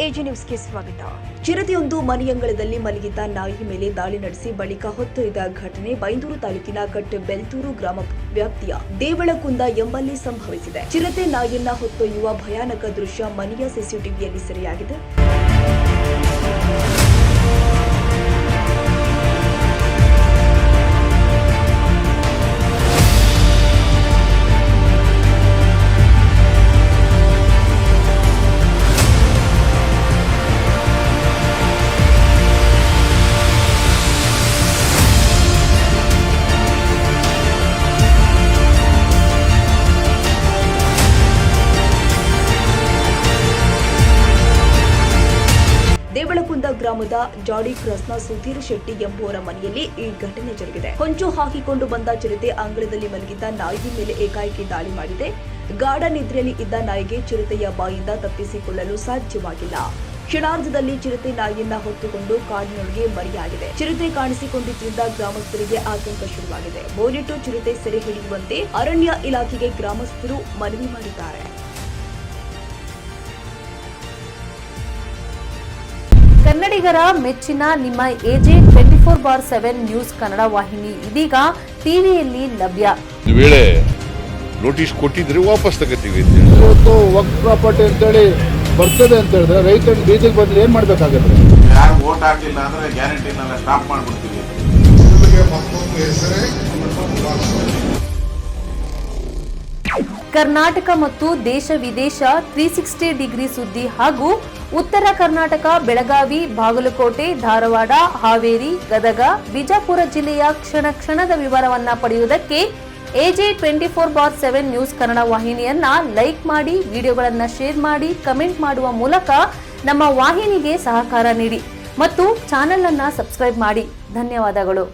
AG ನ್ಯೂಸ್ಗೆ ಸ್ವಾಗತ. ಚಿರತೆಯೊಂದು ಮನೆಯಂಗಳದಲ್ಲಿ ಮಲಗಿದ್ದ ನಾಯಿ ಮೇಲೆ ದಾಳಿ ನಡೆಸಿ ಬಳಿಕ ಹೊತ್ತೊಯ್ದ ಘಟನೆ ಬೈಂದೂರು ತಾಲೂಕಿನ ಕಟ್ಟೆಬೆಲ್ತೂರು ಗ್ರಾಮ ವ್ಯಾಪ್ತಿಯ ದೇವಳಕುಂದ ಎಂಬಲ್ಲಿ ಸಂಭವಿಸಿದೆ. ಚಿರತೆ ನಾಯಿಯನ್ನ ಹೊತ್ತೊಯ್ಯುವ ಭಯಾನಕ ದೃಶ್ಯ ಮನೆಯ ಸಿಸಿಟಿವಿಯಲ್ಲಿ ಸೆರೆಯಾಗಿದೆ. ದೇವಳಕುಂದ ಗ್ರಾಮದ ಜಾಡಿ ಕ್ರಾಸ್ನ ಸುಧೀರ್ ಶೆಟ್ಟಿ ಎಂಬುವರ ಮನೆಯಲ್ಲಿ ಈ ಘಟನೆ ಜರುಗಿದೆ. ಹೊಂಚು ಹಾಕಿಕೊಂಡು ಬಂದ ಚಿರತೆ ಅಂಗಳದಲ್ಲಿ ಮಲಗಿದ್ದ ನಾಯಿ ಮೇಲೆ ಏಕಾಏಕಿ ದಾಳಿ ಮಾಡಿದೆ. ಗಾಢ ನಿದ್ರೆಯಲ್ಲಿ ಇದ್ದ ನಾಯಿಗೆ ಚಿರತೆಯ ಬಾಯಿಂದ ತಪ್ಪಿಸಿಕೊಳ್ಳಲು ಸಾಧ್ಯವಾಗಿಲ್ಲ. ಕ್ಷಣಾರ್ಧದಲ್ಲಿ ಚಿರತೆ ನಾಯಿಯನ್ನ ಹೊತ್ತುಕೊಂಡು ಕಾಡಿನೊಳಗೆ ಮರೆಯಾಗಿದೆ. ಚಿರತೆ ಕಾಣಿಸಿಕೊಂಡಿದ್ದರಿಂದ ಗ್ರಾಮಸ್ಥರಿಗೆ ಆತಂಕ ಶುರುವಾಗಿದೆ. ಬೋನಿಟ್ಟು ಚಿರತೆ ಸೆರೆ ಹಿಡಿಯುವಂತೆ ಅರಣ್ಯ ಇಲಾಖೆಗೆ ಗ್ರಾಮಸ್ಥರು ಮನವಿ ಮಾಡಿದ್ದಾರೆ. ಕನ್ನಡಿಗರ ಮೆಚ್ಚಿನ ನಿಮ್ಮ ಎಜೆ 24/7 ನ್ಯೂಸ್ ಕನ್ನಡ ವಾಹಿನಿ ಇದೀಗ ಟಿವಿಯಲ್ಲಿ ಲಭ್ಯ. ಒಂದು ವೇಳೆ ನೋಟಿಸ್ ಕೊಟ್ಟಿದ್ರೆ ವಾಪಸ್ ತಗೋತೀವಿ. ಇವತ್ತು ವಕ್ಫ್ ಪ್ರಾಪರ್ಟಿ ಅಂತೇಳಿ ಬರ್ತದೆ ಅಂತ ಹೇಳಿದ್ರೆ ರೈತರು ಬೀದಿಗೆ ಬಂದ್ರೆ ಏನ್ ಮಾಡ್ಬೇಕಾಗತ್ತೆ? ಯಾರು ವೋಟ್ ಹಾಕಿಲ್ಲ ಅಂದ್ರೆ ಗ್ಯಾರಂಟಿನೆಲ್ಲ ಸ್ಟಾಪ್ ಮಾಡ್ಬಿಡ್ತೀವಿ. ಕರ್ನಾಟಕ ಮತ್ತು ದೇಶ ವಿದೇಶ 360 ಡಿಗ್ರಿ ಸುದ್ದಿ ಹಾಗೂ ಉತ್ತರ ಕರ್ನಾಟಕ ಬೆಳಗಾವಿ, ಬಾಗಲಕೋಟೆ, ಧಾರವಾಡ, ಹಾವೇರಿ, ಗದಗ, ಬಿಜಾಪುರ ಜಿಲ್ಲೆಯ ಕ್ಷಣ ಕ್ಷಣದ ವಿವರವನ್ನ ಪಡೆಯುವುದಕ್ಕೆ ಎಜೆ 24/7 ನ್ಯೂಸ್ ಕನ್ನಡ ವಾಹಿನಿಯನ್ನ ಲೈಕ್ ಮಾಡಿ, ವಿಡಿಯೋಗಳನ್ನ ಶೇರ್ ಮಾಡಿ, ಕಮೆಂಟ್ ಮಾಡುವ ಮೂಲಕ ನಮ್ಮ ವಾಹಿನಿಗೆ ಸಹಕಾರ ನೀಡಿ ಮತ್ತು ಚಾನೆಲ್ ಅನ್ನ ಸಬ್ಸ್ಕ್ರೈಬ್ ಮಾಡಿ. ಧನ್ಯವಾದಗಳು.